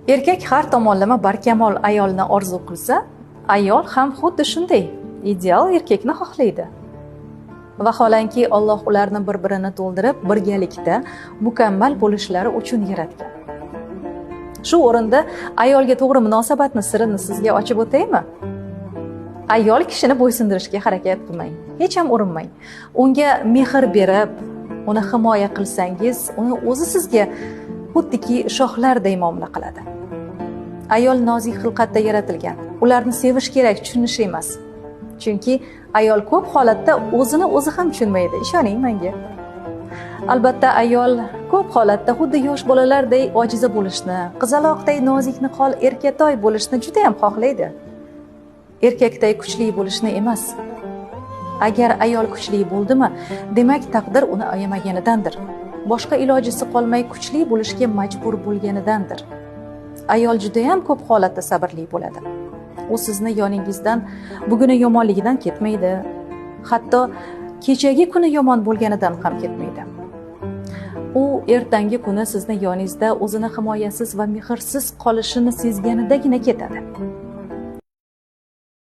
Erkak har tomonlama barkamol ayolni orzu qilsa, ayol ham xuddi shunday ideal erkakni xohlaydi. Vaholanki Alloh ularni bir-birini to'ldirib, birgalikda mukammal bo'lishlari uchun yaratgan. Shu o'rinda ayolga to'g'ri munosabatni sirini sizga ochib o'taymi? Ayol kishini bo'ysundirishga harakat qilmang, hech ham urinmang. Unga mehr berib, uni himoya qilsangiz, uni o'zi sizga xuddiki shohlarday muomala qiladi. Ayol nozik xilqatda yaratilgan. Ularni sevish kerak, tushunish emas. Chunki ayol ko'p holatda o'zini o'zi ham tushunmaydi, ishoning menga. Albatta ayol ko'p holatda xuddi yosh bolalarday ojiza bo'lishni, qizaloqday nozik niqol erkatoy bo'lishni juda ham xohlaydi. Erkakday kuchli bo'lishni emas. Agar ayol kuchli bo'ldimi, demak taqdir uni ayamaganidandir. Boshqa ilojisi qolmay kuchli bo'lishga majbur bo'lganidandir. Ayol juda ham ko'p holatda sabrli bo'ladi. U sizni yoningizdan buguni yomonligidan ketmaydi. Hatto kechagi kuni yomon bo'lganidan ham ketmaydi. U ertangi kuni sizni yoningizda o'zini himoyasiz va mehrsiz qolishini sezganidagina ketadi.